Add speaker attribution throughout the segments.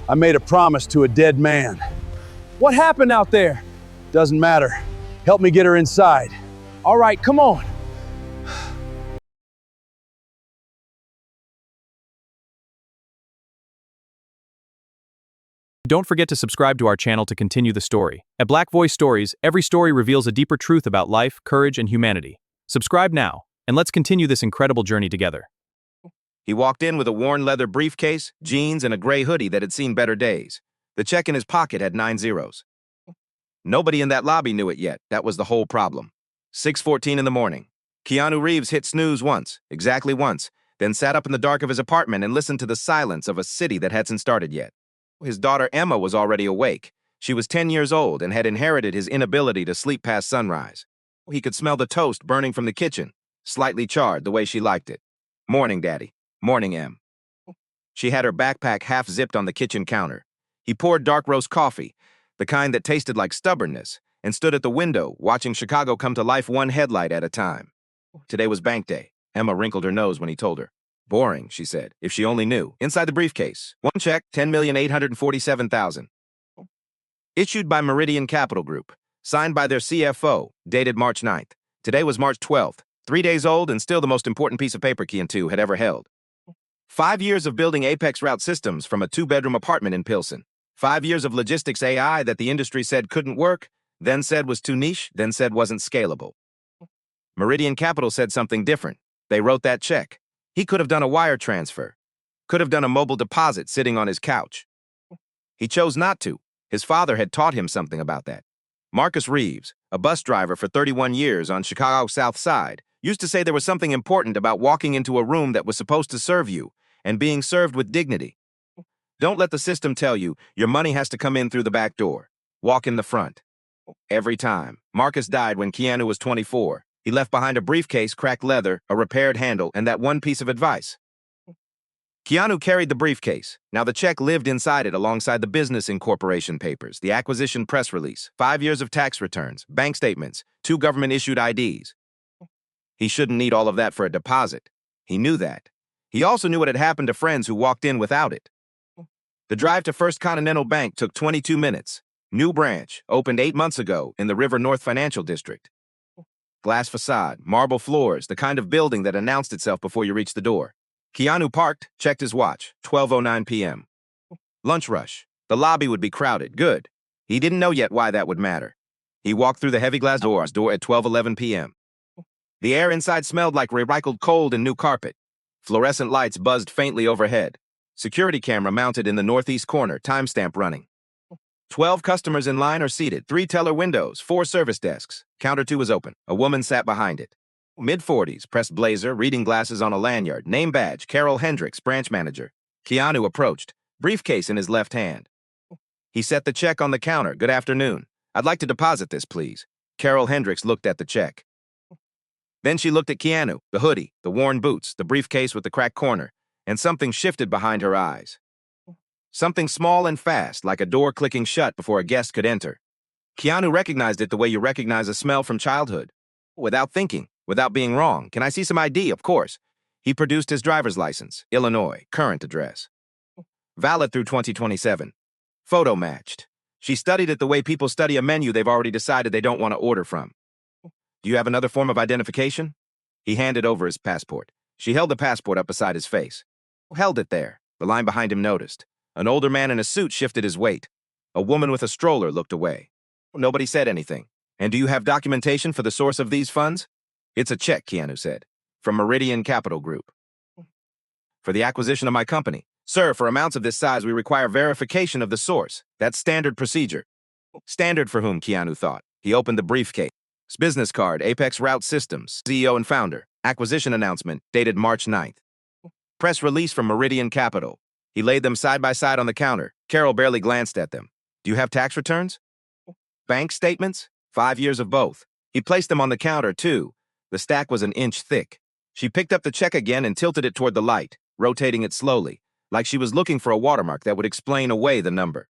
Speaker 1: I made a promise to a dead man.
Speaker 2: What happened out there?
Speaker 1: Doesn't matter. Help me get her inside.
Speaker 2: All right, come on.
Speaker 3: Don't forget to subscribe to our channel to continue the story. At Black Voice Stories, every story reveals a deeper truth about life, courage, and humanity. Subscribe now, and let's continue this incredible journey together.
Speaker 4: He walked in with a worn leather briefcase, jeans, and a gray hoodie that had seen better days. The check in his pocket had 9 zeros. Nobody in that lobby knew it yet. That was the whole problem. 6:14 in the morning. Keanu Reeves hit snooze once, exactly once, then sat up in the dark of his apartment and listened to the silence of a city that hadn't started yet. His daughter Emma was already awake. She was 10 years old and had inherited his inability to sleep past sunrise. He could smell the toast burning from the kitchen, slightly charred the way she liked it. Morning, Daddy. Morning, Em. She had her backpack half zipped on the kitchen counter. He poured dark roast coffee, the kind that tasted like stubbornness, and stood at the window, watching Chicago come to life one headlight at a time. Today was bank day. Emma wrinkled her nose when he told her. Boring, she said, if she only knew. Inside the briefcase, one check, $10,847,000. Issued by Meridian Capital Group, signed by their CFO, dated March 9th. Today was March 12th, 3 days old and still the most important piece of paper Keanu had ever held. 5 years of building Apex route systems from a 2-bedroom apartment in Pilsen. 5 years of logistics AI that the industry said couldn't work, then said was too niche, then said wasn't scalable. Meridian Capital said something different. They wrote that check. He could have done a wire transfer. Could have done a mobile deposit sitting on his couch. He chose not to. His father had taught him something about that. Marcus Reeves, a bus driver for 31 years on Chicago's South Side, used to say there was something important about walking into a room that was supposed to serve you and being served with dignity. Don't let the system tell you your money has to come in through the back door. Walk in the front. Every time. Marcus died when Keanu was 24. He left behind a briefcase, cracked leather, a repaired handle, and that one piece of advice. Keanu carried the briefcase. Now the check lived inside it alongside the business incorporation papers, the acquisition press release, 5 years of tax returns, bank statements, 2 government-issued IDs. He shouldn't need all of that for a deposit. He knew that. He also knew what had happened to friends who walked in without it. The drive to First Continental Bank took 22 minutes. New branch, opened 8 months ago in the River North Financial District. Glass facade, marble floors, the kind of building that announced itself before you reached the door. Keanu parked, checked his watch, 12:09 p.m. Lunch rush. The lobby would be crowded. Good. He didn't know yet why that would matter. He walked through the heavy glass door at 12:11 p.m. The air inside smelled like recycled cold and new carpet. Fluorescent lights buzzed faintly overhead. Security camera mounted in the northeast corner, timestamp running. 12 customers in line are seated, 3 teller windows, 4 service desks. Counter 2 is open. A woman sat behind it. Mid-40s, pressed blazer, reading glasses on a lanyard, name badge, Carol Hendricks, branch manager. Keanu approached, briefcase in his left hand. He set the check on the counter. Good afternoon. I'd like to deposit this, please. Carol Hendricks looked at the check. Then she looked at Keanu, the hoodie, the worn boots, the briefcase with the cracked corner, and something shifted behind her eyes. Something small and fast, like a door clicking shut before a guest could enter. Keanu recognized it the way you recognize a smell from childhood. Without thinking, without being wrong. Can I see some ID? Of course. He produced his driver's license, Illinois, current address. Valid through 2027. Photo matched. She studied it the way people study a menu they've already decided they don't want to order from. Do you have another form of identification? He handed over his passport. She held the passport up beside his face. Held it there. The line behind him noticed. An older man in a suit shifted his weight. A woman with a stroller looked away. Nobody said anything. And do you have documentation for the source of these funds? It's a check, Keanu said, from Meridian Capital Group. For the acquisition of my company. Sir, for amounts of this size, we require verification of the source. That's standard procedure. Standard for whom, Keanu thought. He opened the briefcase. Business card, Apex Route Systems, CEO and founder. Acquisition announcement, dated March 9th. Press release from Meridian Capital. He laid them side by side on the counter. Carol barely glanced at them. Do you have tax returns? Bank statements? 5 years of both. He placed them on the counter, too. The stack was an inch thick. She picked up the check again and tilted it toward the light, rotating it slowly, like she was looking for a watermark that would explain away the number.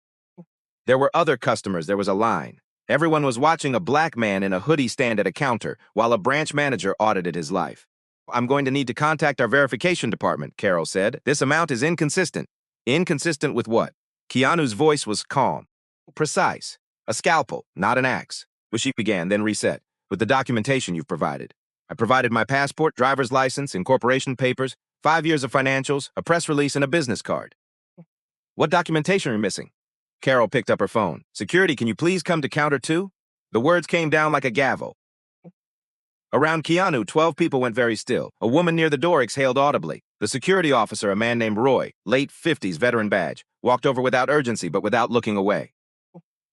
Speaker 4: There were other customers. There was a line. Everyone was watching a black man in a hoodie stand at a counter while a branch manager audited his life. I'm going to need to contact our verification department, Carol said. This amount is inconsistent. Inconsistent with what? Keanu's voice was calm, precise. A scalpel, not an axe. She began, then reset. With the documentation you've provided. I provided my passport, driver's license, incorporation papers, 5 years of financials, a press release, and a business card. What documentation are you missing? Carol picked up her phone. Security, can you please come to counter 2? The words came down like a gavel. Around Keanu, 12 people went very still. A woman near the door exhaled audibly. The security officer, a man named Roy, late 50s, veteran badge, walked over without urgency but without looking away.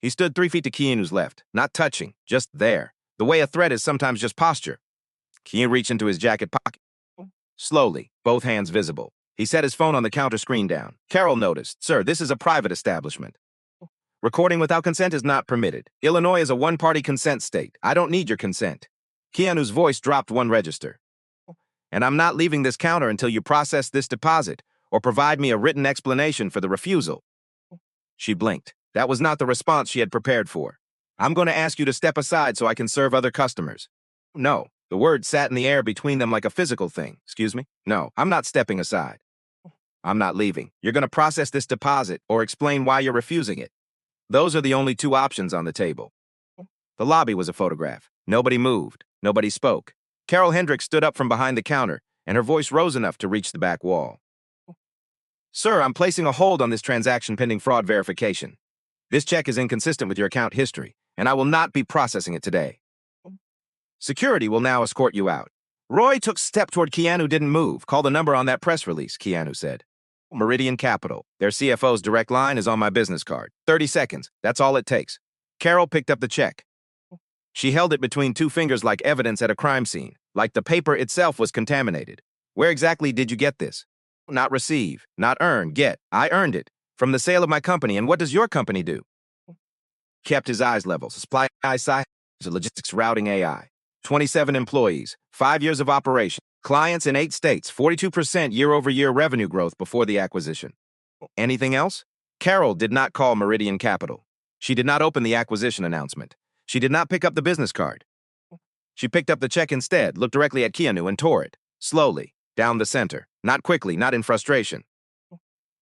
Speaker 4: He stood 3 feet to Keanu's left, not touching, just there. The way a threat is sometimes just posture. Keanu reached into his jacket pocket. Slowly, both hands visible. He set his phone on the counter screen down. Carol noticed, "Sir, this is a private establishment. Recording without consent is not permitted. Illinois is a one-party consent state. I don't need your consent." Keanu's voice dropped 1 register. "And I'm not leaving this counter until you process this deposit or provide me a written explanation for the refusal." She blinked. That was not the response she had prepared for. "I'm going to ask you to step aside so I can serve other customers." "No." The word sat in the air between them like a physical thing. "Excuse me? No, I'm not stepping aside. I'm not leaving. You're going to process this deposit or explain why you're refusing it. Those are the only 2 options on the table." The lobby was a photograph. Nobody moved. Nobody spoke. Carol Hendricks stood up from behind the counter, and her voice rose enough to reach the back wall. "Sir, I'm placing a hold on this transaction pending fraud verification. This check is inconsistent with your account history, and I will not be processing it today. Security will now escort you out." Roy took a step toward Keanu, didn't move. "Call the number on that press release," Keanu said. "Meridian Capital. Their CFO's direct line is on my business card. 30 seconds. That's all it takes." Carol picked up the check. She held it between 2 fingers like evidence at a crime scene, like the paper itself was contaminated. "Where exactly did you get this?" "Not receive, not earn, get. I earned it. From the sale of my company. And what does your company do?" Kept his eyes level. Supply side is a logistics routing AI. 27 employees, 5 years of operation. Clients in 8 states, 42% year-over-year revenue growth before the acquisition. Anything else? Carol did not call Meridian Capital. She did not open the acquisition announcement. She did not pick up the business card. She picked up the check instead, looked directly at Keanu, and tore it, slowly, down the center. Not quickly, not in frustration.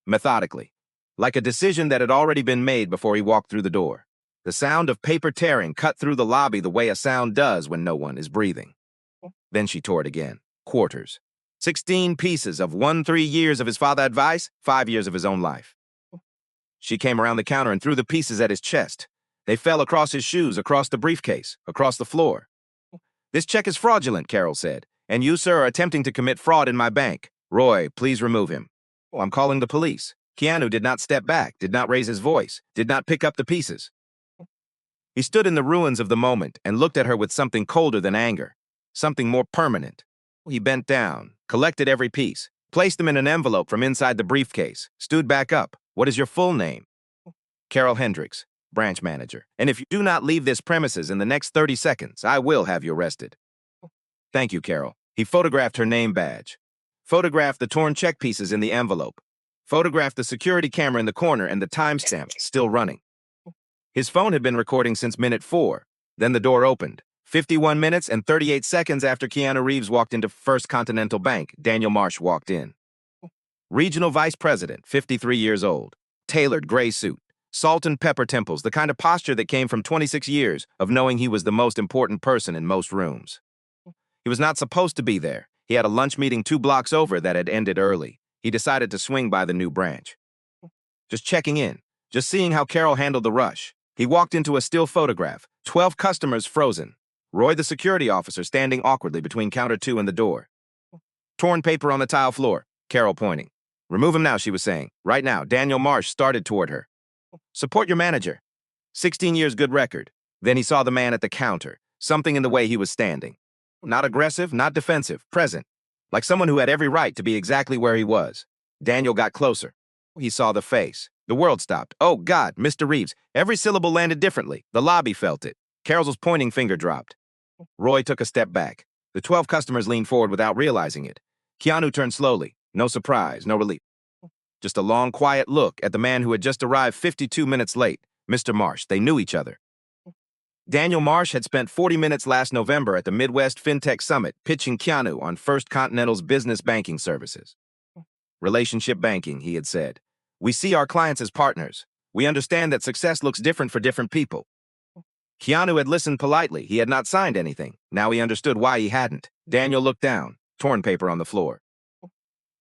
Speaker 4: Methodically. Like a decision that had already been made before he walked through the door. The sound of paper tearing cut through the lobby the way a sound does when no one is breathing. Then she tore it again. Quarters. 16 pieces of 3 years of his father's advice, 5 years of his own life. She came around the counter and threw the pieces at his chest. They fell across his shoes, across the briefcase, across the floor. "This check is fraudulent," Carol said, "and you, sir, are attempting to commit fraud in my bank. Roy, please remove him." "I'm calling the police." Keanu did not step back, did not raise his voice, did not pick up the pieces. He stood in the ruins of the moment and looked at her with something colder than anger, something more permanent. He bent down, collected every piece, placed them in an envelope from inside the briefcase, stood back up. "What is your full name?" "Carol Hendricks, branch manager. And if you do not leave this premises in the next 30 seconds, I will have you arrested." "Thank you, Carol." He photographed her name badge, photographed the torn check pieces in the envelope, photographed the security camera in the corner and the timestamp still running. His phone had been recording since minute 4. Then the door opened. 51 minutes and 38 seconds after Keanu Reeves walked into First Continental Bank, Daniel Marsh walked in. Regional Vice President, 53 years old. Tailored gray suit. Salt and pepper temples, the kind of posture that came from 26 years of knowing he was the most important person in most rooms. He was not supposed to be there. He had a lunch meeting 2 blocks over that had ended early. He decided to swing by the new branch. Just checking in, just seeing how Carol handled the rush. He walked into a still photograph, 12 customers frozen. Roy, the security officer, standing awkwardly between counter 2 and the door. Torn paper on the tile floor, Carol pointing. "Remove him now," she was saying. "Right now." Daniel Marsh started toward her. "Support your manager. 16 years good record." Then he saw the man at the counter, something in the way he was standing. Not aggressive, not defensive, present. Like someone who had every right to be exactly where he was. Daniel got closer. He saw the face. The world stopped. "Oh, God, Mr. Reeves." Every syllable landed differently. The lobby felt it. Carol's pointing finger dropped. Roy took a step back. The 12 customers leaned forward without realizing it. Keanu turned slowly. No surprise, no relief. Just a long, quiet look at the man who had just arrived 52 minutes late, Mr. Marsh. They knew each other. Daniel Marsh had spent 40 minutes last November at the Midwest FinTech Summit pitching Keanu on First Continental's business banking services. Relationship banking, he had said. We see our clients as partners. We understand that success looks different for different people. Keanu had listened politely. He had not signed anything. Now he understood why he hadn't. Daniel looked down, torn paper on the floor.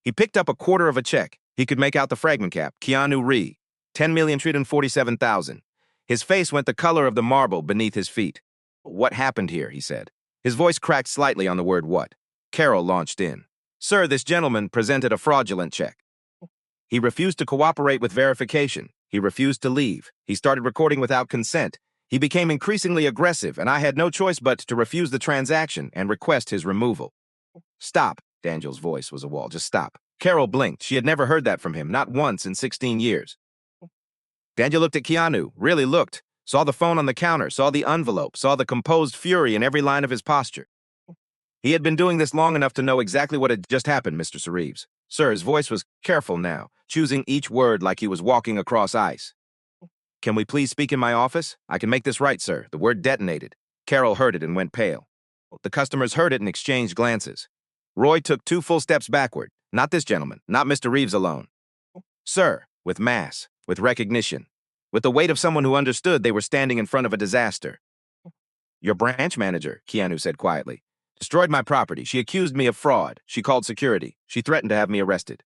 Speaker 4: He picked up a quarter of a check. He could make out the fragment cap. Keanu Ree, 10,347,000. His face went the color of the marble beneath his feet. What happened here, he said. His voice cracked slightly on the word what. Carol launched in. Sir, this gentleman presented a fraudulent check. He refused to cooperate with verification. He refused to leave. He started recording without consent. He became increasingly aggressive, and I had no choice but to refuse the transaction and request his removal. Stop. Daniel's voice was a wall. Just stop. Carol blinked. She had never heard that from him, not once in 16 years. Daniel looked at Keanu, really looked, saw the phone on the counter, saw the envelope, saw the composed fury in every line of his posture. He had been doing this long enough to know exactly what had just happened, Mr. Cereves. Sir, his voice was careful now, choosing each word like he was walking across ice. Can we please speak in my office? I can make this right, sir. The word detonated. Carol heard it and went pale. The customers heard it and exchanged glances. Roy took 2 full steps backward. Not this gentleman, not Mr. Reeves alone. Sir, with mass, with recognition, with the weight of someone who understood they were standing in front of a disaster. Your branch manager, Keanu said quietly, destroyed my property. She accused me of fraud. She called security. She threatened to have me arrested.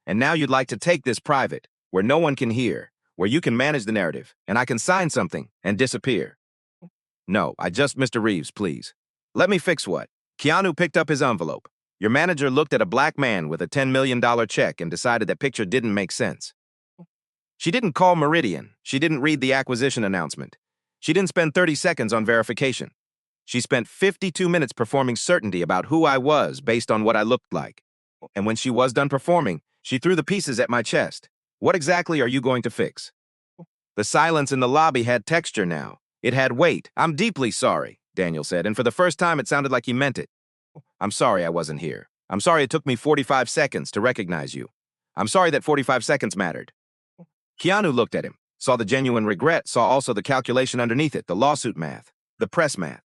Speaker 4: And now you'd like to take this private, where no one can hear, where you can manage the narrative, and I can sign something and disappear. No, Mr. Reeves, please. Let me fix what? Keanu picked up his envelope. Your manager looked at a black man with a $10 million check and decided that picture didn't make sense. She didn't call Meridian. She didn't read the acquisition announcement. She didn't spend 30 seconds on verification. She spent 52 minutes performing certainty about who I was based on what I looked like. And when she was done performing, she threw the pieces at my chest. What exactly are you going to fix? The silence in the lobby had texture now. It had weight. I'm deeply sorry, Daniel said, and for the first time it sounded like he meant it. I'm sorry I wasn't here. I'm sorry it took me 45 seconds to recognize you. I'm sorry that 45 seconds mattered. Keanu looked at him, saw the genuine regret, saw also the calculation underneath it, the lawsuit math, the press math,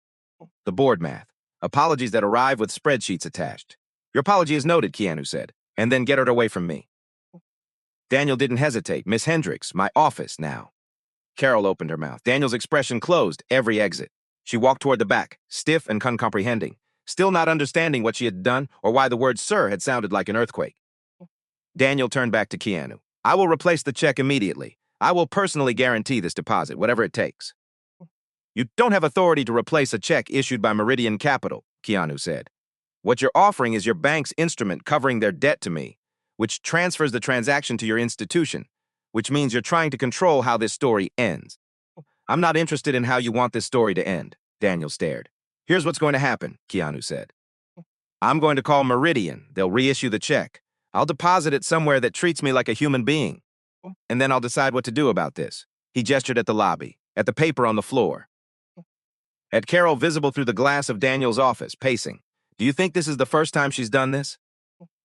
Speaker 4: the board math, apologies that arrive with spreadsheets attached. Your apology is noted, Keanu said, and then get her away from me. Daniel didn't hesitate. Miss Hendricks, my office now. Carol opened her mouth. Daniel's expression closed every exit. She walked toward the back, stiff and uncomprehending, still not understanding what she had done or why the word sir had sounded like an earthquake. Daniel turned back to Keanu. I will replace the check immediately. I will personally guarantee this deposit, whatever it takes. You don't have authority to replace a check issued by Meridian Capital, Keanu said. What you're offering is your bank's instrument covering their debt to me, which transfers the transaction to your institution, which means you're trying to control how this story ends. I'm not interested in how you want this story to end, Daniel stared. Here's what's going to happen, Keanu said. I'm going to call Meridian. They'll reissue the check. I'll deposit it somewhere that treats me like a human being. And then I'll decide what to do about this. He gestured at the lobby, at the paper on the floor. At Carol visible through the glass of Daniel's office, pacing. Do you think this is the first time she's done this?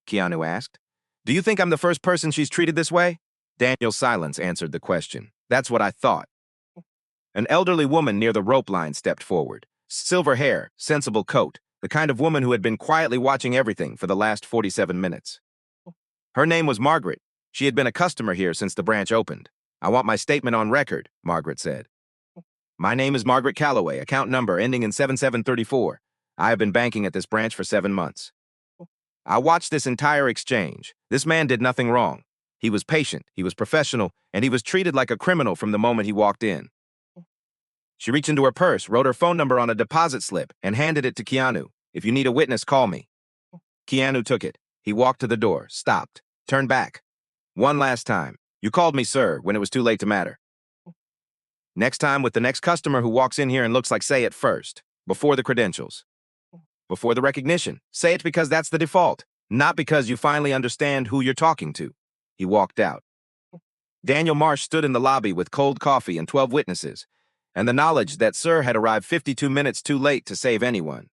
Speaker 4: Keanu asked. Do you think I'm the first person she's treated this way? Daniel's silence answered the question. That's what I thought. An elderly woman near the rope line stepped forward. Silver hair, sensible coat, the kind of woman who had been quietly watching everything for the last 47 minutes. Her name was Margaret. She had been a customer here since the branch opened. I want my statement on record, Margaret said. My name is Margaret Calloway, account number ending in 7734. I have been banking at this branch for 7 months. I watched this entire exchange. This man did nothing wrong. He was patient, he was professional, and he was treated like a criminal from the moment he walked in. She reached into her purse, wrote her phone number on a deposit slip, and handed it to Keanu. If you need a witness, call me. Keanu took it. He walked to the door, stopped, turned back. One last time. You called me sir when it was too late to matter. Next time with the next customer who walks in here and looks like say it first, before the credentials, before the recognition. Say it because that's the default, not because you finally understand who you're talking to. He walked out. Daniel Marsh stood in the lobby with cold coffee and 12 witnesses, and the knowledge that sir had arrived 52 minutes too late to save anyone.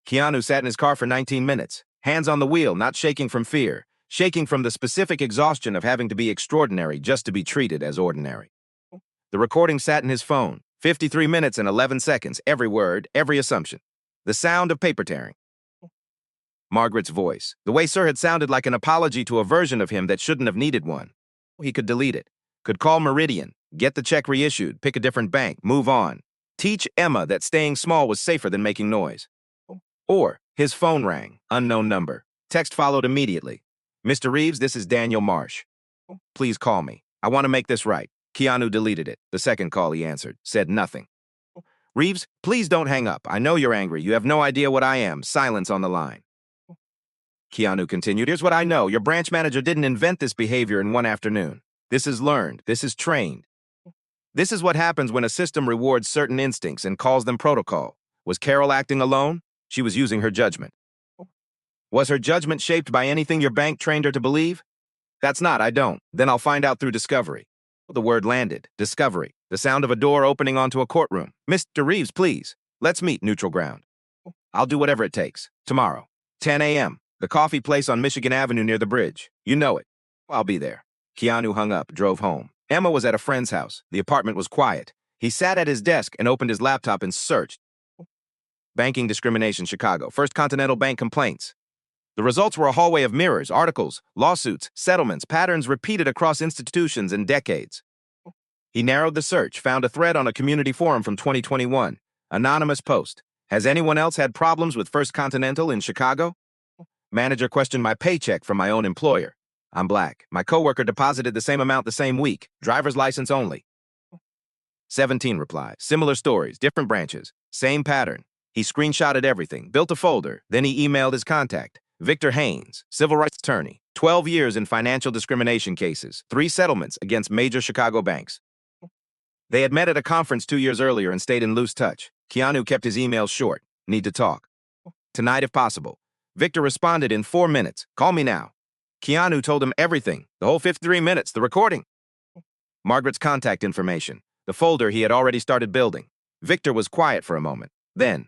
Speaker 4: Keanu sat in his car for 19 minutes, hands on the wheel, not shaking from fear, shaking from the specific exhaustion of having to be extraordinary just to be treated as ordinary. The recording sat in his phone, 53 minutes and 11 seconds, every word, every assumption. The sound of paper tearing. Margaret's voice. The way Sir had sounded like an apology to a version of him that shouldn't have needed one. He could delete it. Could call Meridian, get the check reissued, pick a different bank, move on. Teach Emma that staying small was safer than making noise. Or, his phone rang, unknown number. Text followed immediately. Mr. Reeves, this is Daniel Marsh. Please call me. I want to make this right. Keanu deleted it. The second call he answered, said nothing. Reeves, please don't hang up. I know you're angry. You have no idea what I am. Silence on the line. Keanu continued, here's what I know. Your branch manager didn't invent this behavior in one afternoon. This is learned. This is trained. This is what happens when a system rewards certain instincts and calls them protocol. Was Carol acting alone? She was using her judgment. Was her judgment shaped by anything your bank trained her to believe? That's not, I don't. Then I'll find out through discovery. The word landed. Discovery. The sound of a door opening onto a courtroom. Mr. Reeves, please. Let's meet neutral ground. I'll do whatever it takes. Tomorrow. 10 a.m. The coffee place on Michigan Avenue near the bridge. You know it. I'll be there. Keanu hung up, drove home. Emma was at a friend's house. The apartment was quiet. He sat at his desk and opened his laptop and searched. Banking discrimination, Chicago. First Continental Bank complaints. The results were a hallway of mirrors, articles, lawsuits, settlements, patterns repeated across institutions and decades. He narrowed the search, found a thread on a community forum from 2021. Anonymous post. Has anyone else had problems with First Continental in Chicago? Manager questioned my paycheck from my own employer. I'm black. My coworker deposited the same amount the same week. Driver's license only. 17 replies. Similar stories, different branches. Same pattern. He screenshotted everything, built a folder, then he emailed his contact. Victor Haynes, civil rights attorney, 12 years in financial discrimination cases, 3 settlements against major Chicago banks. They had met at a conference 2 years earlier and stayed in loose touch. Keanu kept his emails short. Need to talk. Tonight if possible. Victor responded in 4 minutes. Call me now. Keanu told him everything, the whole 53 minutes, the recording. Margaret's contact information, the folder he had already started building. Victor was quiet for a moment. Then,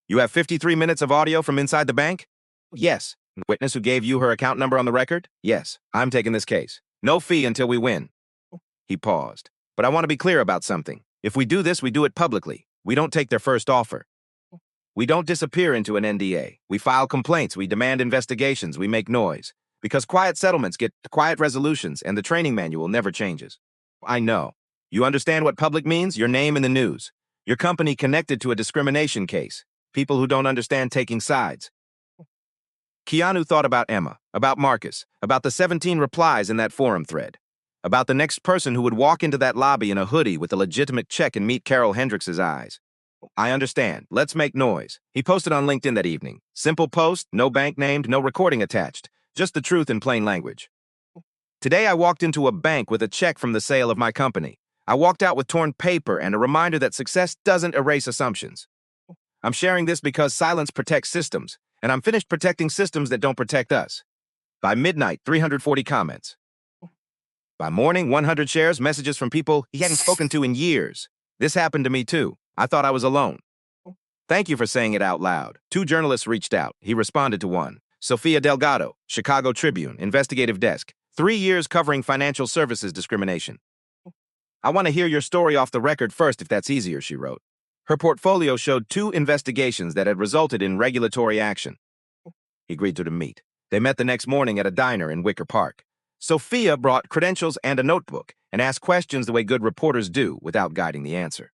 Speaker 4: you have 53 minutes of audio from inside the bank? Yes. Witness who gave you her account number on the record? Yes. I'm taking this case. No fee until we win. He paused. But I want to be clear about something. If we do this, we do it publicly. We don't take their first offer. We don't disappear into an NDA. We file complaints. We demand investigations. We make noise. Because quiet settlements get quiet resolutions, and the training manual never changes. I know. You understand what public means? Your name in the news. Your company connected to a discrimination case. People who don't understand taking sides. Keanu thought about Emma, about Marcus, about the 17 replies in that forum thread, about the next person who would walk into that lobby in a hoodie with a legitimate check and meet Carol Hendricks's eyes. I understand. Let's make noise. He posted on LinkedIn that evening. Simple post, no bank named, no recording attached. Just the truth in plain language. Today I walked into a bank with a check from the sale of my company. I walked out with torn paper and a reminder that success doesn't erase assumptions. I'm sharing this because silence protects systems, and I'm finished protecting systems that don't protect us. By midnight, 340 comments. By morning, 100 shares, messages from people he hadn't spoken to in years. This happened to me too. I thought I was alone. Thank you for saying it out loud. 2 journalists reached out. He responded to one. Sophia Delgado, Chicago Tribune, investigative desk. 3 years covering financial services discrimination. I want to hear your story off the record first if that's easier, she wrote. Her portfolio showed 2 investigations that had resulted in regulatory action. He agreed to meet. They met the next morning at a diner in Wicker Park. Sophia brought credentials and a notebook and asked questions the way good reporters do without guiding the answer.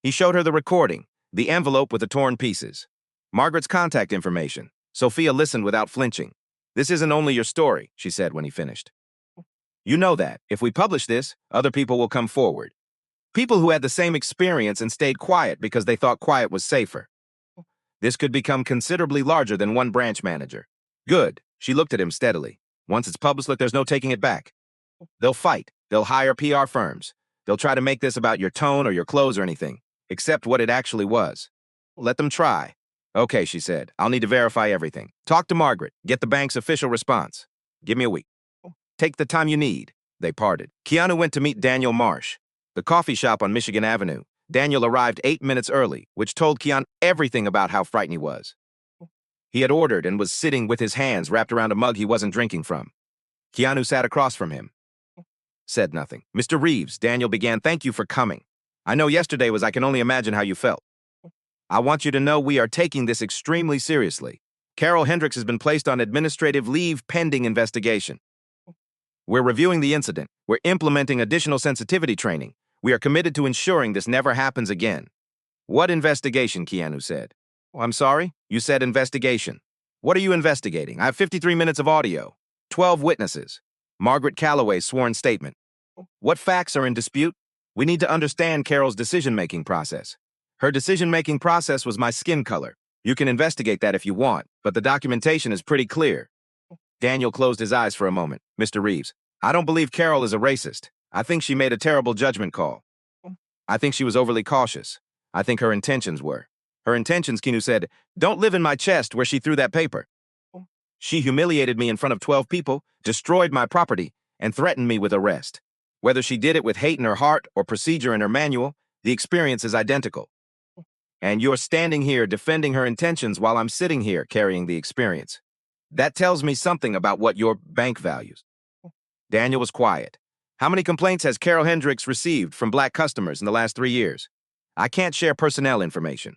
Speaker 4: He showed her the recording, the envelope with the torn pieces. Margaret's contact information. Sophia listened without flinching. This isn't only your story, she said when he finished. You know that. If we publish this, other people will come forward. People who had the same experience and stayed quiet because they thought quiet was safer. This could become considerably larger than one branch manager. Good. She looked at him steadily. Once it's published, look, there's no taking it back. They'll fight. They'll hire PR firms. They'll try to make this about your tone or your clothes or anything, except what it actually was. Let them try. Okay, she said. I'll need to verify everything. Talk to Margaret. Get the bank's official response. Give me a week. Take the time you need. They parted. Keanu went to meet Daniel Marsh, the coffee shop on Michigan Avenue. Daniel arrived 8 minutes early, which told Keanu everything about how frightened he was. He had ordered and was sitting with his hands wrapped around a mug he wasn't drinking from. Keanu sat across from him. Said nothing. Mr. Reeves, Daniel began, thank you for coming. I know yesterday was I can only imagine how you felt. I want you to know we are taking this extremely seriously. Carol Hendricks has been placed on administrative leave pending investigation. We're reviewing the incident. We're implementing additional sensitivity training. We are committed to ensuring this never happens again. What investigation? Keanu said. Oh, I'm sorry? You said investigation. What are you investigating? I have 53 minutes of audio, 12 witnesses. Margaret Calloway's sworn statement. What facts are in dispute? We need to understand Carol's decision-making process. Her decision-making process was my skin color. You can investigate that if you want, but the documentation is pretty clear. Daniel closed his eyes for a moment. Mr. Reeves, I don't believe Carol is a racist. I think she made a terrible judgment call. I think she was overly cautious. I think her intentions were. Her intentions, Keanu said, don't live in my chest where she threw that paper. She humiliated me in front of 12 people, destroyed my property, and threatened me with arrest. Whether she did it with hate in her heart or procedure in her manual, the experience is identical. And you're standing here defending her intentions while I'm sitting here carrying the experience. That tells me something about what your bank values. Daniel was quiet. How many complaints has Carol Hendricks received from black customers in the last 3 years? I can't share personnel information.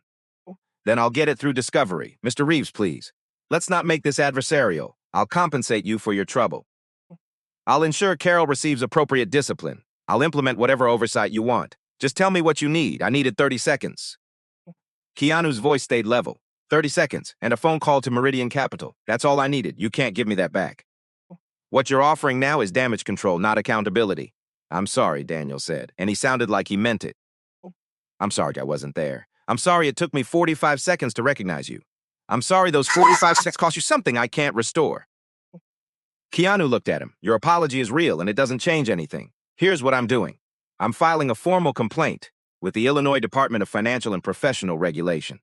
Speaker 4: Then I'll get it through discovery. Mr. Reeves, please. Let's not make this adversarial. I'll compensate you for your trouble. I'll ensure Carol receives appropriate discipline. I'll implement whatever oversight you want. Just tell me what you need. I needed 30 seconds. Keanu's voice stayed level. 30 seconds, and a phone call to Meridian Capital. That's all I needed. You can't give me that back. What you're offering now is damage control, not accountability. I'm sorry, Daniel said, and he sounded like he meant it. I'm sorry I wasn't there. I'm sorry it took me 45 seconds to recognize you. I'm sorry those 45 seconds cost you something I can't restore. Keanu looked at him. Your apology is real, and it doesn't change anything. Here's what I'm doing. I'm filing a formal complaint with the Illinois Department of Financial and Professional Regulation.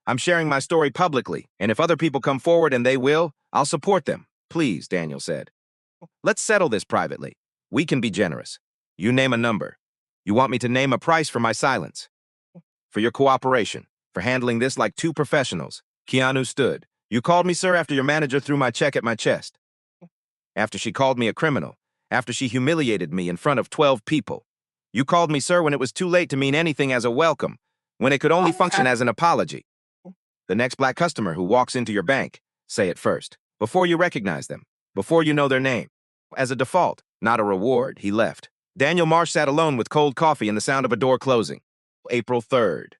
Speaker 4: I'm sharing my story publicly, and if other people come forward and they will, I'll support them. Please, Daniel said. Let's settle this privately. We can be generous. You name a number. You want me to name a price for my silence? For your cooperation, for handling this like two professionals. Keanu stood. You called me, sir, after your manager threw my check at my chest. After she called me a criminal. After she humiliated me in front of 12 people. You called me, sir, when it was too late to mean anything as a welcome, when it could only function as an apology. The next black customer who walks into your bank, say it first, before you recognize them, before you know their name. As a default, not a reward, he left. Daniel Marsh sat alone with cold coffee and the sound of a door closing. April 3rd.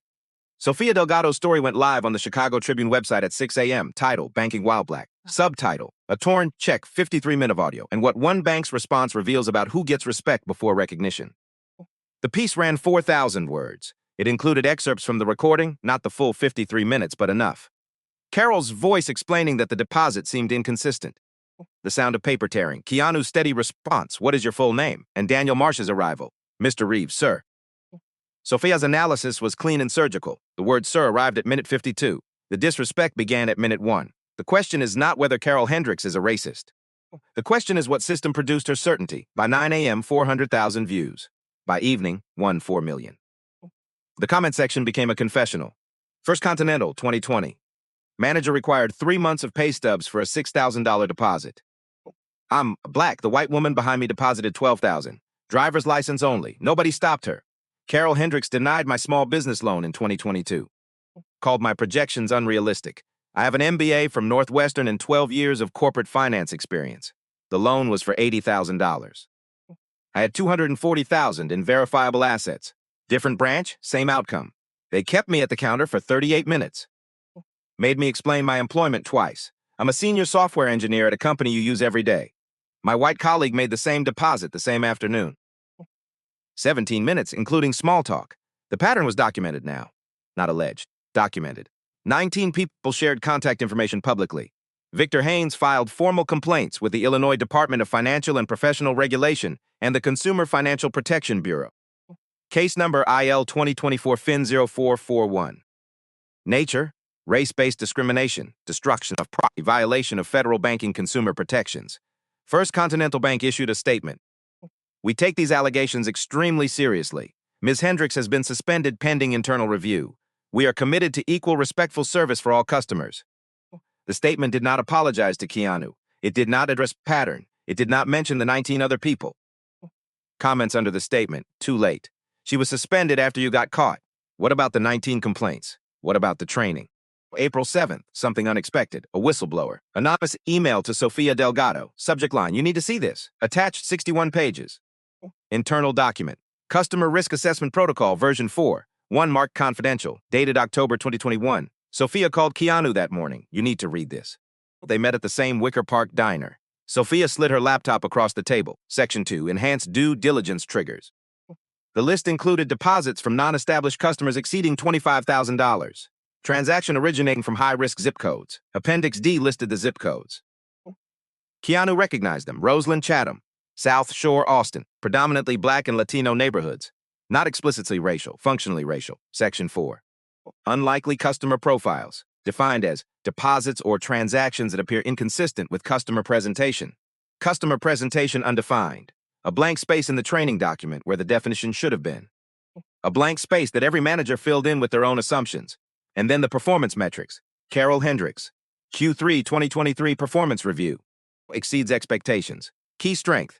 Speaker 4: Sofia Delgado's story went live on the Chicago Tribune website at 6 a.m. Title, Banking While Black. Subtitle, a torn check, 53-minute of audio, and what one bank's response reveals about who gets respect before recognition. The piece ran 4,000 words. It included excerpts from the recording, not the full 53 minutes, but enough. Carol's voice explaining that the deposit seemed inconsistent. The sound of paper tearing, Keanu's steady response, what is your full name? And Daniel Marsh's arrival, Mr. Reeves, sir. Sophia's analysis was clean and surgical. The word sir arrived at minute 52. The disrespect began at minute 1. The question is not whether Carol Hendricks is a racist. The question is what system produced her certainty. By 9 a.m., 400,000 views. By evening, 4 million. The comment section became a confessional. First Continental, 2020. Manager required 3 months of pay stubs for a $6,000 deposit. I'm black. The white woman behind me deposited $12,000. Driver's license only. Nobody stopped her. Carol Hendricks denied my small business loan in 2022. Called my projections unrealistic. I have an MBA from Northwestern and 12 years of corporate finance experience. The loan was for $80,000. I had $240,000 in verifiable assets. Different branch, same outcome. They kept me at the counter for 38 minutes. Made me explain my employment twice. I'm a senior software engineer at a company you use every day. My white colleague made the same deposit the same afternoon. 17 minutes, including small talk. The pattern was documented now. Not alleged. Documented. 19 people shared contact information publicly. Victor Haynes filed formal complaints with the Illinois Department of Financial and Professional Regulation and the Consumer Financial Protection Bureau. Case number IL 2024 FIN 0441. Nature, race-based discrimination, destruction of property, violation of federal banking consumer protections. First Continental Bank issued a statement. We take these allegations extremely seriously. Ms. Hendricks has been suspended pending internal review. We are committed to equal respectful service for all customers. The statement did not apologize to Keanu. It did not address pattern. It did not mention the 19 other people. Comments under the statement, too late. She was suspended after you got caught. What about the 19 complaints? What about the training? April 7th, something unexpected, a whistleblower. Anonymous email to Sofia Delgado. Subject line, you need to see this. Attached 61 pages. Internal document. Customer Risk Assessment Protocol version 4. 1 marked confidential. Dated October 2021. Sophia called Keanu that morning. You need to read this. They met at the same Wicker Park diner. Sophia slid her laptop across the table. Section 2. Enhanced due diligence triggers. The list included deposits from non-established customers exceeding $25,000. Transaction originating from high-risk zip codes. Appendix D listed the zip codes. Keanu recognized them. Roseland, Chatham. South Shore, Austin. Predominantly Black and Latino neighborhoods. Not explicitly racial, functionally racial. Section 4. Unlikely customer profiles. Defined as deposits or transactions that appear inconsistent with customer presentation. Customer presentation undefined. A blank space in the training document where the definition should have been. A blank space that every manager filled in with their own assumptions. And then the performance metrics. Carol Hendricks. Q3 2023 performance review. Exceeds expectations. Key strength.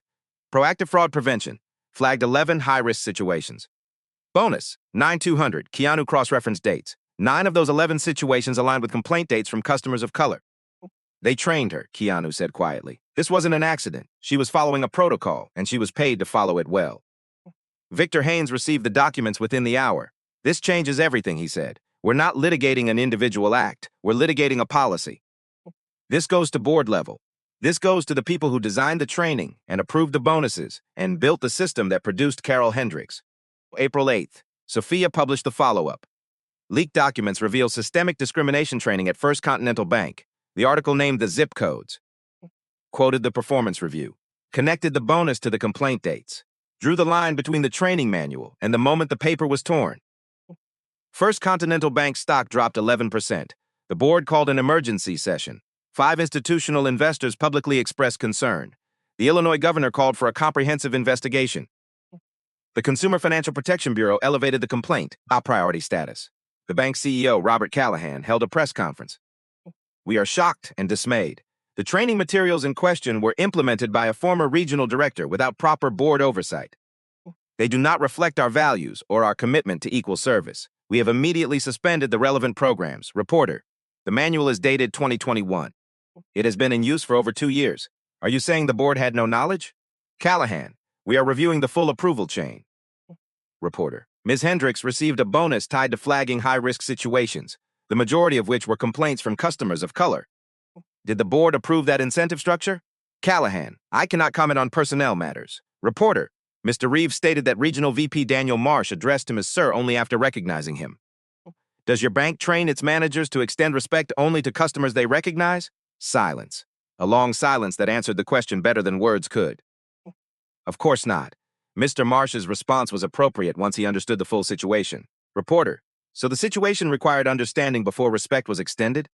Speaker 4: Proactive fraud prevention. Flagged 11 high-risk situations. Bonus. 9/200. Keanu cross-referenced dates. 9 of those 11 situations aligned with complaint dates from customers of color. They trained her, Keanu said quietly. This wasn't an accident. She was following a protocol, and she was paid to follow it well. Victor Haynes received the documents within the hour. This changes everything, he said. We're not litigating an individual act. We're litigating a policy. This goes to board level. This goes to the people who designed the training and approved the bonuses and built the system that produced Carol Hendricks. April 8th, Sophia published the follow-up. Leaked documents reveal systemic discrimination training at First Continental Bank. The article named the zip codes. Quoted the performance review. Connected the bonus to the complaint dates. Drew the line between the training manual and the moment the paper was torn. First Continental Bank stock dropped 11%. The board called an emergency session. 5 institutional investors publicly expressed concern. The Illinois governor called for a comprehensive investigation. The Consumer Financial Protection Bureau elevated the complaint, a priority status. The bank's CEO, Robert Callahan, held a press conference. We are shocked and dismayed. The training materials in question were implemented by a former regional director without proper board oversight. They do not reflect our values or our commitment to equal service. We have immediately suspended the relevant programs. Reporter. The manual is dated 2021. It has been in use for over 2 years. Are you saying the board had no knowledge? Callahan. We are reviewing the full approval chain. Reporter. Ms. Hendricks received a bonus tied to flagging high-risk situations, the majority of which were complaints from customers of color. Did the board approve that incentive structure? Callahan. I cannot comment on personnel matters. Reporter. Mr. Reeves stated that Regional VP Daniel Marsh addressed him as sir only after recognizing him. Does your bank train its managers to extend respect only to customers they recognize? Silence. A long silence that answered the question better than words could. Of course not. Mr. Marsh's response was appropriate once he understood the full situation. Reporter. So the situation required understanding before respect was extended?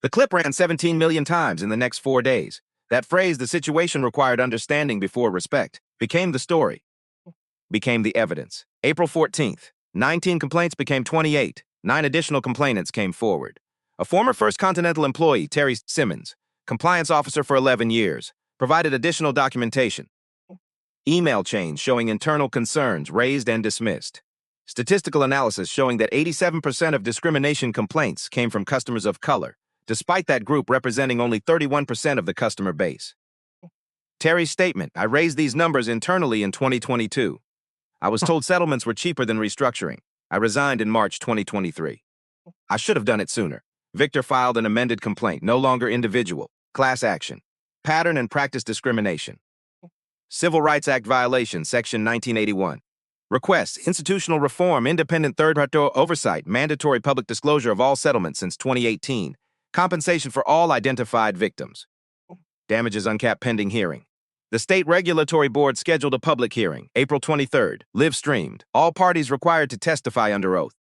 Speaker 4: The clip ran 17 million times in the next 4 days. That phrase, the situation required understanding before respect, became the story. Became the evidence. April 14th. 19 complaints became 28. 9 additional complainants came forward. A former First Continental employee, Terry Simmons, compliance officer for 11 years, provided additional documentation. Email chains showing internal concerns raised and dismissed. Statistical analysis showing that 87% of discrimination complaints came from customers of color, despite that group representing only 31% of the customer base. Terry's statement, I raised these numbers internally in 2022. I was told settlements were cheaper than restructuring. I resigned in March 2023. I should have done it sooner. Victor filed an amended complaint, no longer individual, class action, pattern and practice discrimination. Civil Rights Act violation, Section 1981. Requests, institutional reform, independent third-party oversight, mandatory public disclosure of all settlements since 2018, compensation for all identified victims. Damages uncapped pending hearing. The State Regulatory Board scheduled a public hearing, April 23rd, live-streamed. All parties required to testify under oath.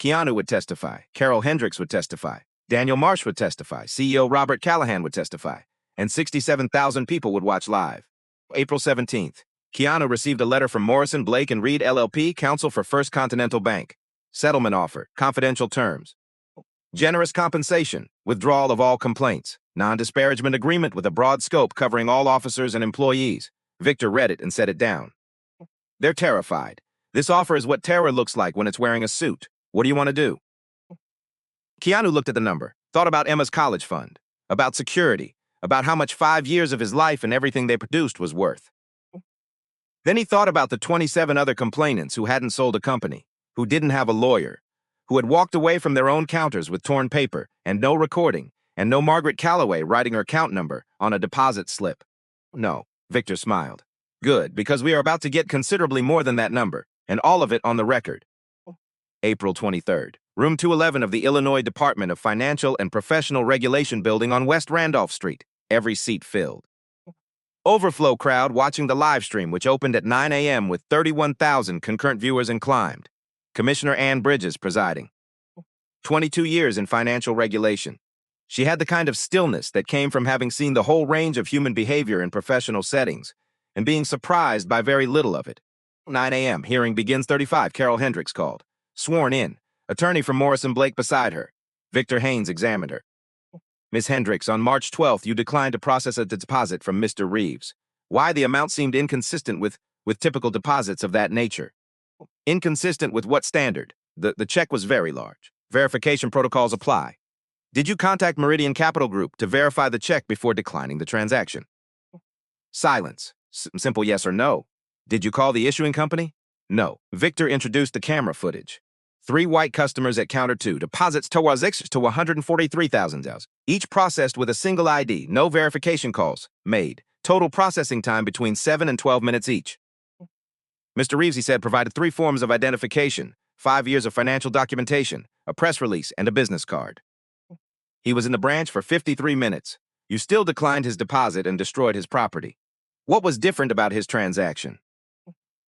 Speaker 4: Keanu would testify, Carol Hendricks would testify, Daniel Marsh would testify, CEO Robert Callahan would testify, and 67,000 people would watch live. April 17th. Keanu received a letter from Morrison, Blake & Reed LLP, counsel for First Continental Bank. Settlement offer, confidential terms. Generous compensation, withdrawal of all complaints, non-disparagement agreement with a broad scope covering all officers and employees. Victor read it and set it down. They're terrified. This offer is what terror looks like when it's wearing a suit. What do you want to do? Keanu looked at the number, thought about Emma's college fund, about security, about how much 5 years of his life and everything they produced was worth. Then he thought about the 27 other complainants who hadn't sold a company, who didn't have a lawyer, who had walked away from their own counters with torn paper and no recording, and no Margaret Calloway writing her account number on a deposit slip. No, Victor smiled. Good, because we are about to get considerably more than that number, and all of it on the record. April 23rd, room 211 of the Illinois Department of Financial and Professional Regulation building on West Randolph Street. Every seat filled. Overflow crowd watching the live stream, which opened at 9 a.m. with 31,000 concurrent viewers and climbed. Commissioner Ann Bridges presiding. 22 years in financial regulation. She had the kind of stillness that came from having seen the whole range of human behavior in professional settings and being surprised by very little of it. 9 a.m. Hearing begins. 35. Carol Hendricks called. Sworn in. Attorney from Morrison Blake beside her. Victor Haynes examined her. Ms. Hendricks, on March 12th, you declined to process a deposit from Mr. Reeves. Why? The amount seemed inconsistent with typical deposits of that nature. Inconsistent with what standard? The check was very large. Verification protocols apply. Did you contact Meridian Capital Group to verify the check before declining the transaction? Silence. Simple yes or no. Did you call the issuing company? No. Victor introduced the camera footage. 3 white customers at counter 2, deposits to $143,000. Each processed with a single ID, no verification calls made. Total processing time between 7 and 12 minutes each. Mr. Reeves, he said, provided 3 forms of identification, 5 years of financial documentation, a press release, and a business card. He was in the branch for 53 minutes. You still declined his deposit and destroyed his property. What was different about his transaction?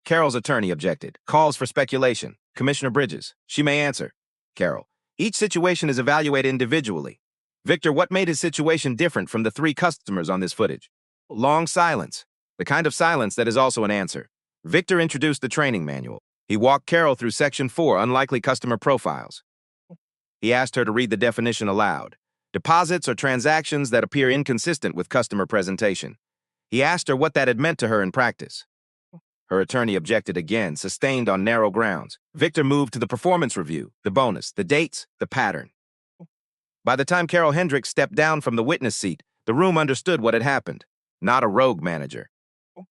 Speaker 4: Carol's attorney objected. Calls for speculation. Commissioner Bridges, she may answer. Carol, each situation is evaluated individually. Victor, what made his situation different from the 3 customers on this footage? Long silence. The kind of silence that is also an answer. Victor introduced the training manual. He walked Carol through Section 4, Unlikely Customer Profiles. He asked her to read the definition aloud. Deposits are transactions that appear inconsistent with customer presentation. He asked her what that had meant to her in practice. Her attorney objected again, sustained on narrow grounds. Victor moved to the performance review, the bonus, the dates, the pattern. By the time Carol Hendricks stepped down from the witness seat, the room understood what had happened. Not a rogue manager.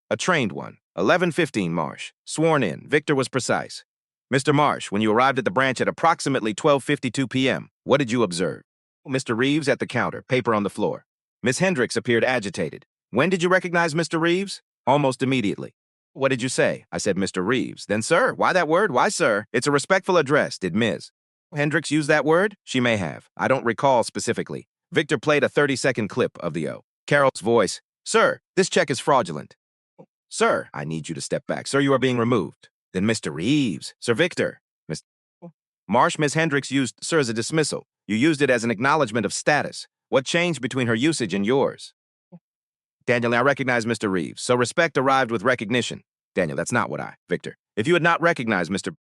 Speaker 4: A trained one. 11:15 Marsh. Sworn in. Victor was precise. Mr. Marsh, when you arrived at the branch at approximately 12:52 p.m., what did you observe? Mr. Reeves at the counter, paper on the floor. Miss Hendricks appeared agitated. When did you recognize Mr. Reeves? Almost immediately. What did you say? I said, Mr. Reeves. Then, sir. Why that word? Why, sir? It's a respectful address. Did Ms. Hendricks use that word? She may have. I don't recall specifically. Victor played a 30-second clip of the O. Carol's voice. Sir, this check is fraudulent. Sir, I need you to step back. Sir, you are being removed. Then Mr. Reeves. Sir Victor. Miss Marsh, Ms. Hendricks used sir as a dismissal. You used it as an acknowledgement of status. What changed between her usage and yours? Daniel, I recognize Mr. Reeves, so respect arrived with recognition. Daniel, that's not what Victor. If you had not recognized Mr.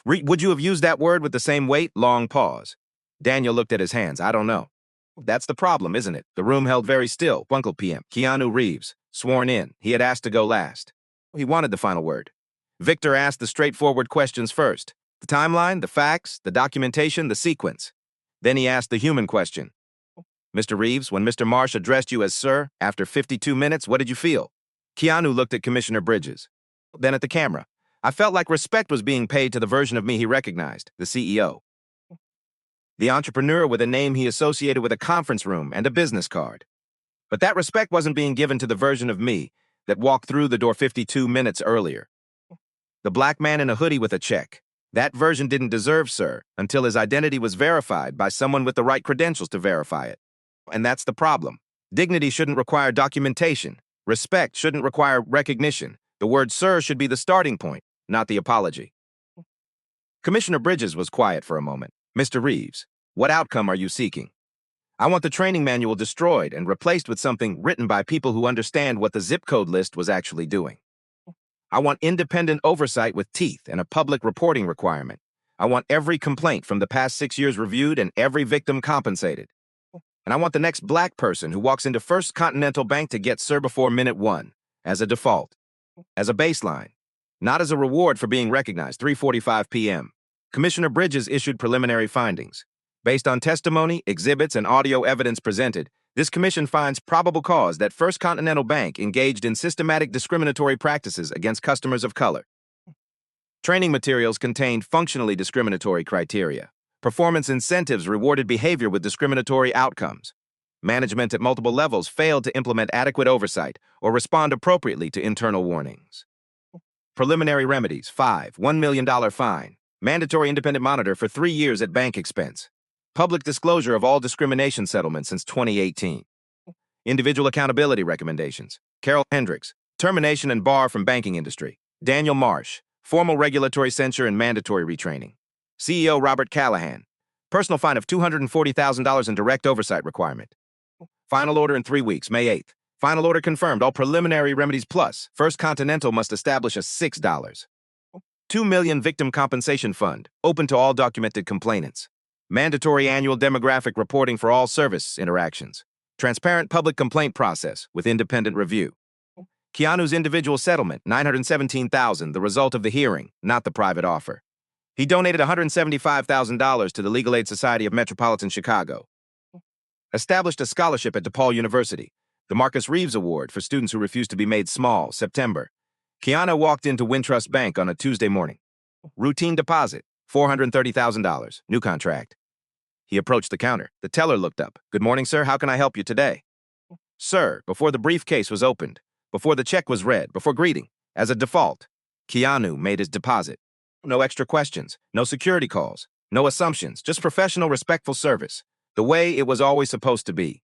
Speaker 4: Would you have used that word with the same weight? Long pause. Daniel looked at his hands. I don't know. That's the problem, isn't it? The room held very still. Uncle PM. Keanu Reeves. Sworn in. He had asked to go last. He wanted the final word. Victor asked the straightforward questions first. The timeline, the facts, the documentation, the sequence. Then he asked the human question. Mr. Reeves, when Mr. Marsh addressed you as sir, after 52 minutes, what did you feel? Keanu looked at Commissioner Bridges. Then at the camera. I felt like respect was being paid to the version of me he recognized, the CEO. The entrepreneur with a name he associated with a conference room and a business card. But that respect wasn't being given to the version of me that walked through the door 52 minutes earlier. The black man in a hoodie with a check. That version didn't deserve sir until his identity was verified by someone with the right credentials to verify it. And that's the problem. Dignity shouldn't require documentation. Respect shouldn't require recognition. The word sir should be the starting point, not the apology. Commissioner Bridges was quiet for a moment. Mr. Reeves, what outcome are you seeking? I want the training manual destroyed and replaced with something written by people who understand what the zip code list was actually doing. I want independent oversight with teeth and a public reporting requirement. I want every complaint from the past 6 years reviewed and every victim compensated. And I want the next black person who walks into First Continental Bank to get sir before minute 1, as a default, as a baseline, not as a reward for being recognized. 3:45 p.m. Commissioner Bridges issued preliminary findings. Based on testimony, exhibits, and audio evidence presented, this commission finds probable cause that First Continental Bank engaged in systematic discriminatory practices against customers of color. Training materials contained functionally discriminatory criteria. Performance incentives rewarded behavior with discriminatory outcomes. Management at multiple levels failed to implement adequate oversight or respond appropriately to internal warnings. Preliminary remedies: 5, $1 million fine. Mandatory independent monitor for 3 years at bank expense. Public disclosure of all discrimination settlements since 2018. Individual accountability recommendations: Carol Hendricks, termination and bar from banking industry. Daniel Marsh, formal regulatory censure and mandatory retraining. CEO Robert Callahan, personal fine of $240,000 and direct oversight requirement. Final order in 3 weeks, May 8th. Final order confirmed. All preliminary remedies plus. First Continental must establish a $6. $2 million victim compensation fund, open to all documented complainants. Mandatory annual demographic reporting for all service interactions. Transparent public complaint process with independent review. Keanu's individual settlement, $917,000, the result of the hearing, not the private offer. He donated $175,000 to the Legal Aid Society of Metropolitan Chicago. Established a scholarship at DePaul University, the Marcus Reeves Award for students who refuse to be made small, September. Keanu walked into Wintrust Bank on a Tuesday morning. Routine deposit, $430,000, new contract. He approached the counter. The teller looked up. "Good morning, sir. How can I help you today?" "Sir," before the briefcase was opened, before the check was read, before greeting, as a default, Keanu made his deposit. No extra questions, no security calls, no assumptions, just professional, respectful service, the way it was always supposed to be.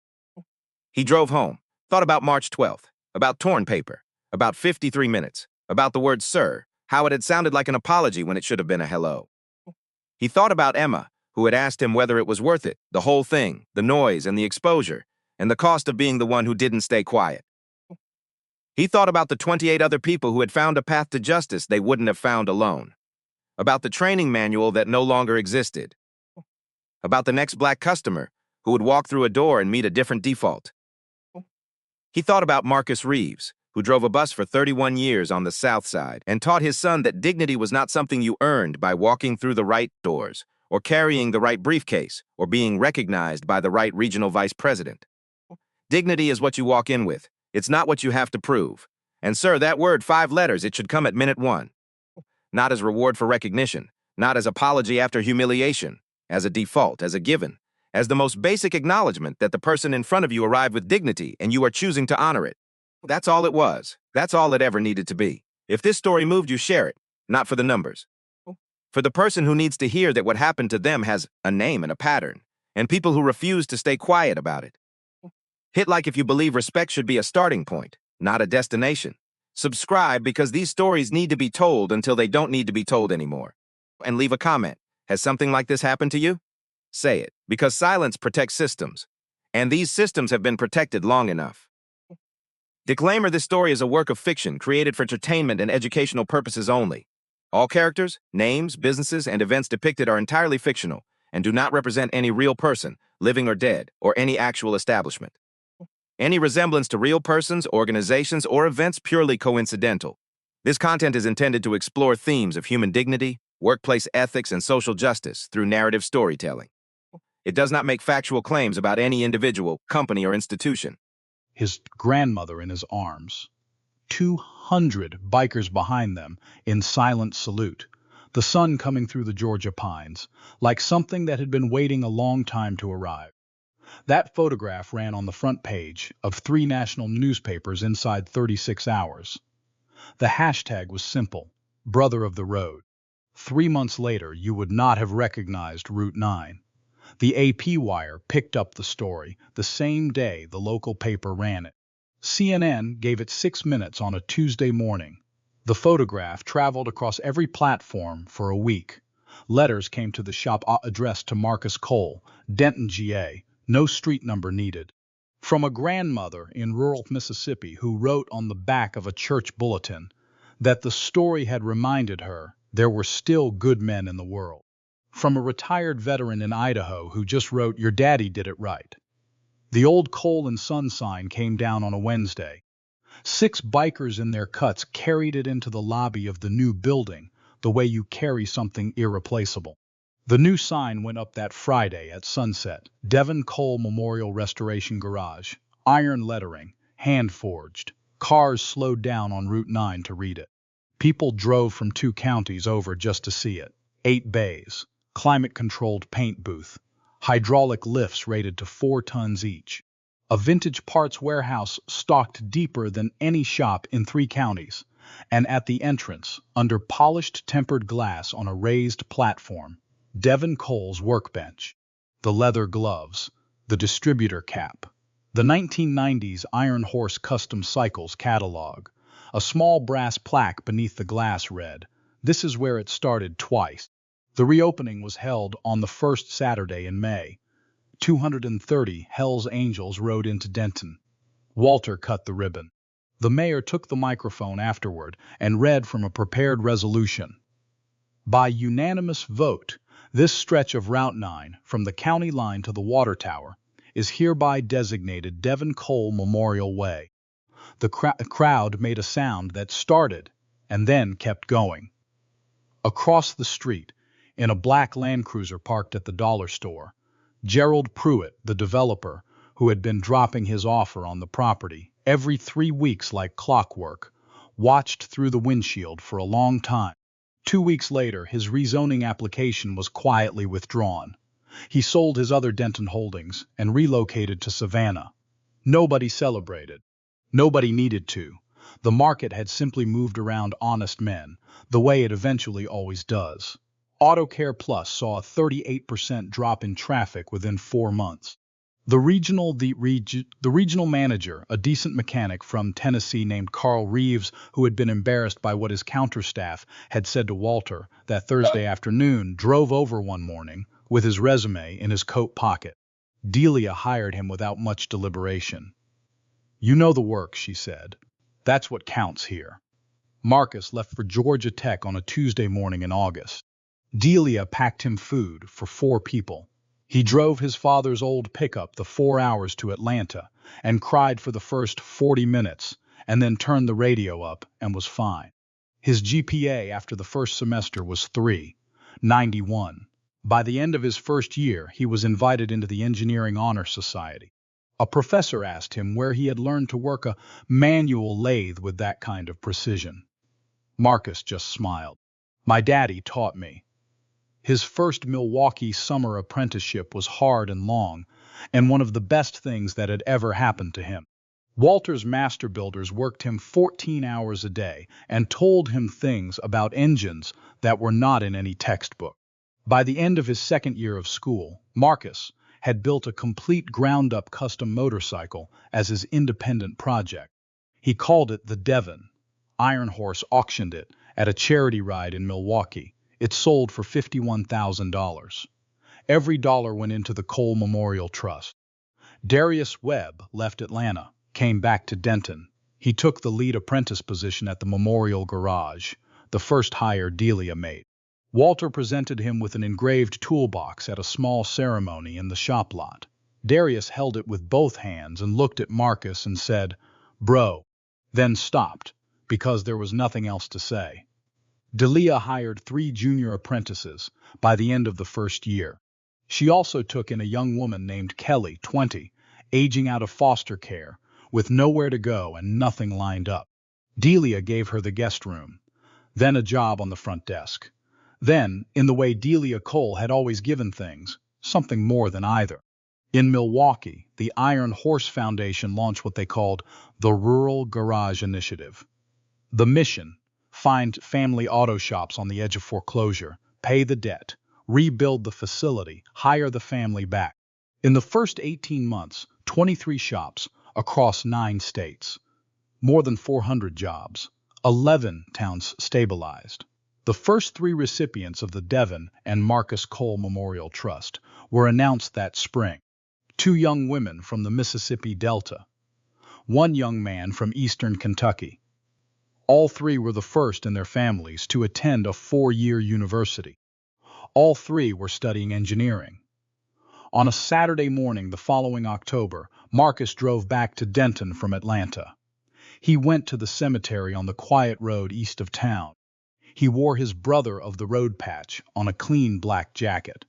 Speaker 4: He drove home, thought about March 12th, about torn paper, about 53 minutes, about the word sir, how it had sounded like an apology when it should have been a hello. He thought about Emma, who had asked him whether it was worth it, the whole thing, the noise and the exposure, and the cost of being the one who didn't stay quiet. He thought about the 28 other people who had found a path to justice they wouldn't have found alone. About the training manual that no longer existed. About the next black customer who would walk through a door and meet a different default. He thought about Marcus Reeves, who drove a bus for 31 years on the South Side and taught his son that dignity was not something you earned by walking through the right doors, or carrying the right briefcase, or being recognized by the right regional vice president. Dignity is what you walk in with. It's not what you have to prove. And sir, that word, 5 letters, it should come at minute 1. Not as reward for recognition, not as apology after humiliation, as a default, as a given, as the most basic acknowledgement that the person in front of you arrived with dignity and you are choosing to honor it. That's all it was. That's all it ever needed to be. If this story moved you, share it, not for the numbers. For the person who needs to hear that what happened to them has a name and a pattern, and people who refuse to stay quiet about it. Hit like if you believe respect should be a starting point, not a destination. Subscribe because these stories need to be told until they don't need to be told anymore. And leave a comment. Has something like this happened to you? Say it, because silence protects systems. And these systems have been protected long enough. Disclaimer: this story is a work of fiction created for entertainment and educational purposes only. All characters, names, businesses, and events depicted are entirely fictional and do not represent any real person, living or dead, or any actual establishment. Any resemblance to real persons, organizations, or events purely coincidental. This content is intended to explore themes of human dignity, workplace ethics, and social justice through narrative storytelling. It does not make factual claims about any individual, company, or institution.
Speaker 5: His grandmother in his arms, 200 bikers behind them in silent salute, the sun coming through the Georgia pines, like something that had been waiting a long time to arrive. That photograph ran on the front page of 3 national newspapers inside 36 hours. The hashtag was simple: Brother of the Road. 3 months later, you would not have recognized Route 9. The AP wire picked up the story the same day the local paper ran it. CNN gave it 6 minutes on a Tuesday morning. The photograph traveled across every platform for a week. Letters came to the shop addressed to Marcus Cole, Denton, GA, no street number needed. From a grandmother in rural Mississippi who wrote on the back of a church bulletin that the story had reminded her there were still good men in the world. From a retired veteran in Idaho who just wrote, "Your daddy did it right." The old Cole and Son sign came down on a Wednesday. 6 bikers in their cuts carried it into the lobby of the new building, the way you carry something irreplaceable. The new sign went up that Friday at sunset. Devon Cole Memorial Restoration Garage. Iron lettering, hand-forged. Cars slowed down on Route 9 to read it. People drove from 2 counties over just to see it. 8 bays, climate-controlled paint booth, hydraulic lifts rated to 4 tons each. A vintage parts warehouse stocked deeper than any shop in 3 counties, and at the entrance, under polished tempered glass on a raised platform, Devon Cole's workbench, the leather gloves, the distributor cap, the 1990s Iron Horse Custom Cycles catalog. A small brass plaque beneath the glass read, "This is where it started twice." The reopening was held on the first Saturday in May. 230 Hells Angels rode into Denton. Walter cut the ribbon. The mayor took the microphone afterward and read from a prepared resolution. By unanimous vote, this stretch of Route 9, from the county line to the water tower, is hereby designated Devon Cole Memorial Way. The crowd made a sound that started and then kept going. Across the street, in a black Land Cruiser parked at the dollar store, Gerald Pruitt, the developer, who had been dropping his offer on the property every 3 weeks like clockwork, watched through the windshield for a long time. 2 weeks later, his rezoning application was quietly withdrawn. He sold his other Denton holdings and relocated to Savannah. Nobody celebrated. Nobody needed to. The market had simply moved around honest men, the way it eventually always does. AutoCare Plus saw a 38% drop in traffic within 4 months. The regional manager, a decent mechanic from Tennessee named Carl Reeves, who had been embarrassed by what his counterstaff had said to Walter that Thursday afternoon, drove over one morning with his resume in his coat pocket. Delia hired him without much deliberation. "You know the work," she said. "That's what counts here." Marcus left for Georgia Tech on a Tuesday morning in August. Delia packed him food for 4 people. He drove his father's old pickup the 4 hours to Atlanta and cried for the first 40 minutes and then turned the radio up and was fine. His GPA after the first semester was 3.91. By the end of his first year, he was invited into the Engineering Honor Society. A professor asked him where he had learned to work a manual lathe with that kind of precision. Marcus just smiled. "My daddy taught me." His first Milwaukee summer apprenticeship was hard and long, and one of the best things that had ever happened to him. Walter's master builders worked him 14 hours a day and told him things about engines that were not in any textbook. By the end of his second year of school, Marcus had built a complete ground-up custom motorcycle as his independent project. He called it the Devon. Iron Horse auctioned it at a charity ride in Milwaukee. It sold for $51,000. Every dollar went into the Cole Memorial Trust. Darius Webb left Atlanta, came back to Denton. He took the lead apprentice position at the Memorial Garage, the first hire Delia made. Walter presented him with an engraved toolbox at a small ceremony in the shop lot. Darius held it with both hands and looked at Marcus and said, "Bro," then stopped, because there was nothing else to say. Delia hired 3 junior apprentices by the end of the first year. She also took in a young woman named Kelly, 20, aging out of foster care, with nowhere to go and nothing lined up. Delia gave her the guest room, then a job on the front desk. Then, in the way Delia Cole had always given things, something more than either. In Milwaukee, the Iron Horse Foundation launched what they called the Rural Garage Initiative. The mission: find family auto shops on the edge of foreclosure, pay the debt, rebuild the facility, hire the family back. In the first 18 months, 23 shops across 9 states. More than 400 jobs. 11 towns stabilized. The first 3 recipients of the Devon and Marcus Cole Memorial Trust were announced that spring. 2 young women from the Mississippi Delta. 1 young man from eastern Kentucky. All 3 were the first in their families to attend a 4-year university. All 3 were studying engineering. On a Saturday morning the following October, Marcus drove back to Denton from Atlanta. He went to the cemetery on the quiet road east of town. He wore his brother of the road patch on a clean black jacket.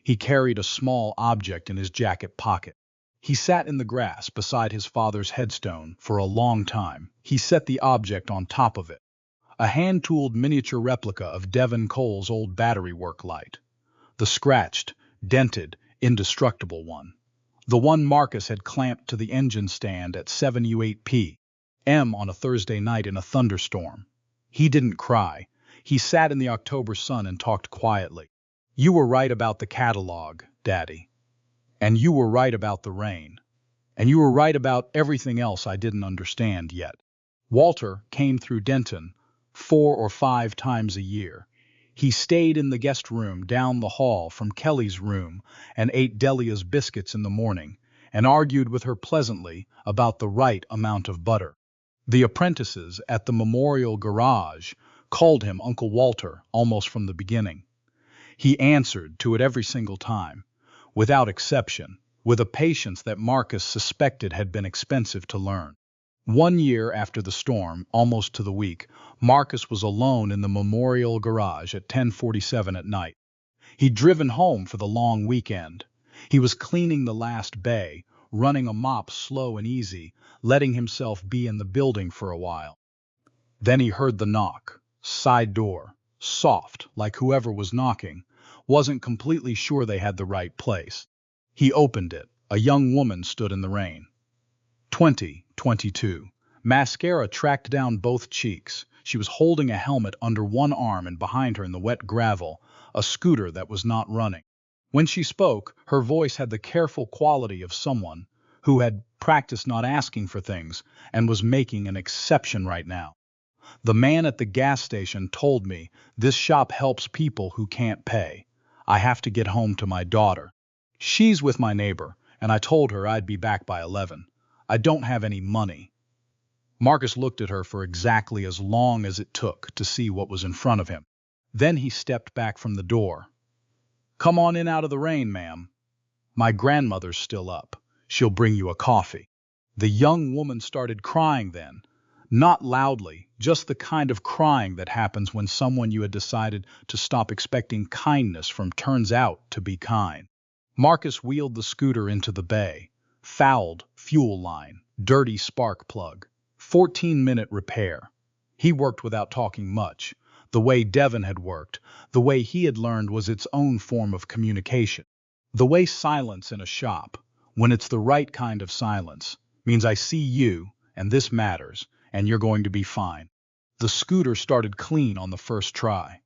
Speaker 5: He carried a small object in his jacket pocket. He sat in the grass beside his father's headstone for a long time. He set the object on top of it, a hand-tooled miniature replica of Devon Cole's old battery work light, the scratched, dented, indestructible one. The one Marcus had clamped to the engine stand at 7 p.m. on a Thursday night in a thunderstorm. He didn't cry. He sat in the October sun and talked quietly. "You were right about the catalog, Daddy. And you were right about the rain. And you were right about everything else I didn't understand yet." Walter came through Denton 4 or 5 times a year. He stayed in the guest room down the hall from Kelly's room and ate Delia's biscuits in the morning and argued with her pleasantly about the right amount of butter. The apprentices at the Memorial Garage called him Uncle Walter almost from the beginning. He answered to it every single time, without exception, with a patience that Marcus suspected had been expensive to learn. 1 year after the storm, almost to the week, Marcus was alone in the Memorial Garage at 10:47 at night. He'd driven home for the long weekend. He was cleaning the last bay, running a mop slow and easy, letting himself be in the building for a while. Then he heard the knock, side door, soft, like whoever was knocking wasn't completely sure they had the right place. He opened it. A young woman stood in the rain. 22. Mascara tracked down both cheeks. She was holding a helmet under one arm and behind her in the wet gravel, a scooter that was not running. When she spoke, her voice had the careful quality of someone who had practiced not asking for things and was making an exception right now. "The man at the gas station told me this shop helps people who can't pay. I have to get home to my daughter. She's with my neighbor, and I told her I'd be back by 11. I don't have any money." Marcus looked at her for exactly as long as it took to see what was in front of him. Then he stepped back from the door. "Come on in out of the rain, ma'am. My grandmother's still up. She'll bring you a coffee." The young woman started crying then. Not loudly, just the kind of crying that happens when someone you had decided to stop expecting kindness from turns out to be kind. Marcus wheeled the scooter into the bay. Fouled fuel line, dirty spark plug, 14-minute repair. He worked without talking much. The way Devon had worked, the way he had learned was its own form of communication. The way silence in a shop, when it's the right kind of silence, means I see you, and this matters, and you're going to be fine. The scooter started clean on the first try.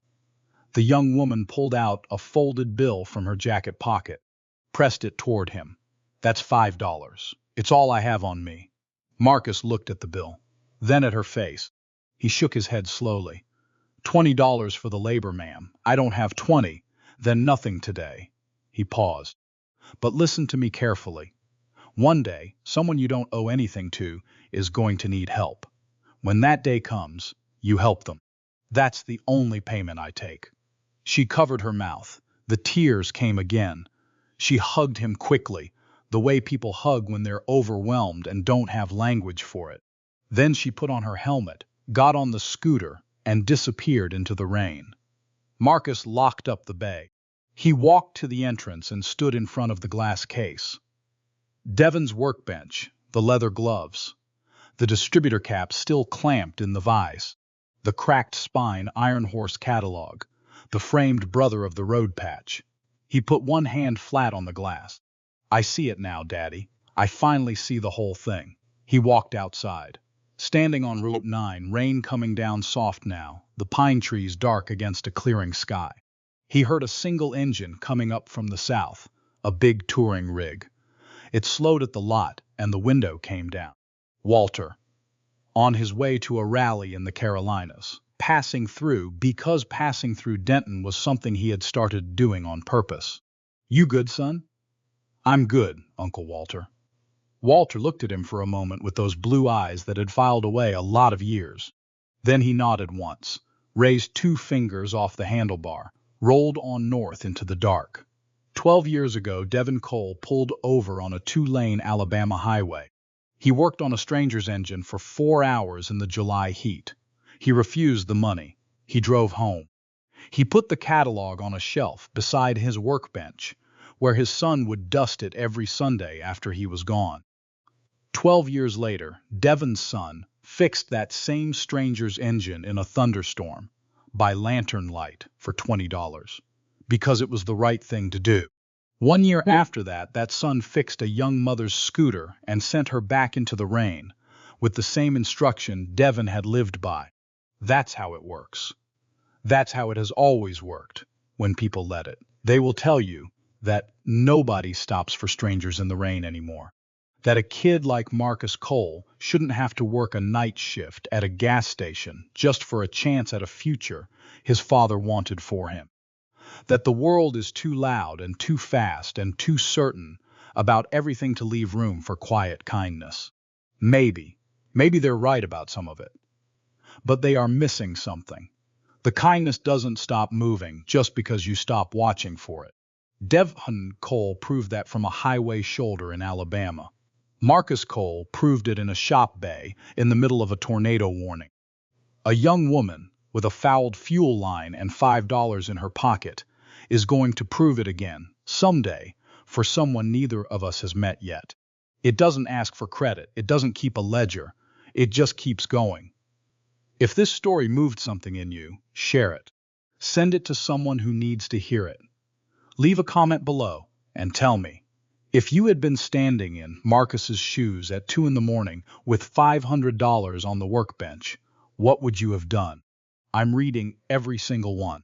Speaker 5: The young woman pulled out a folded bill from her jacket pocket, pressed it toward him. "That's $5. It's all I have on me." Marcus looked at the bill, then at her face. He shook his head slowly. $20 for the labor, ma'am. I don't have 20. Then nothing today." He paused. "But listen to me carefully. One day, someone you don't owe anything to is going to need help. When that day comes, you help them. That's the only payment I take." She covered her mouth. The tears came again. She hugged him quickly, the way people hug when they're overwhelmed and don't have language for it. Then she put on her helmet, got on the scooter, and disappeared into the rain. Marcus locked up the bay. He walked to the entrance and stood in front of the glass case. Devon's workbench, the leather gloves, the distributor cap still clamped in the vise, the cracked spine Iron Horse catalog, the framed brother of the road patch. He put one hand flat on the glass. "I see it now, Daddy. I finally see the whole thing." He walked outside. Standing on Route 9, rain coming down soft now, the pine trees dark against a clearing sky. He heard a single engine coming up from the south, a big touring rig. It slowed at the lot, and the window came down. Walter, on his way to a rally in the Carolinas, passing through because passing through Denton was something he had started doing on purpose. "You good, son?" "I'm good, Uncle Walter." Walter looked at him for a moment with those blue eyes that had filed away a lot of years. Then he nodded once, raised 2 fingers off the handlebar, rolled on north into the dark. 12 years ago, Devon Cole pulled over on a 2-lane Alabama highway. He worked on a stranger's engine for 4 hours in the July heat. He refused the money. He drove home. He put the catalog on a shelf beside his workbench, where his son would dust it every Sunday after he was gone. 12 years later, Devon's son fixed that same stranger's engine in a thunderstorm by lantern light for $20, because it was the right thing to do. 1 year after that, that son fixed a young mother's scooter and sent her back into the rain with the same instruction Devon had lived by. That's how it works. That's how it has always worked when people let it. They will tell you that nobody stops for strangers in the rain anymore. That a kid like Marcus Cole shouldn't have to work a night shift at a gas station just for a chance at a future his father wanted for him. That the world is too loud and too fast and too certain about everything to leave room for quiet kindness. Maybe they're right about some of it. But they are missing something. The kindness doesn't stop moving just because you stop watching for it. Devon Cole proved that from a highway shoulder in Alabama. Marcus Cole proved it in a shop bay in the middle of a tornado warning. A young woman with a fouled fuel line and $5 in her pocket is going to prove it again, someday, for someone neither of us has met yet. It doesn't ask for credit. It doesn't keep a ledger. It just keeps going. If this story moved something in you, share it. Send it to someone who needs to hear it. Leave a comment below and tell me, if you had been standing in Marcus's shoes at 2 a.m. with $500 on the workbench, what would you have done? I'm reading every single one.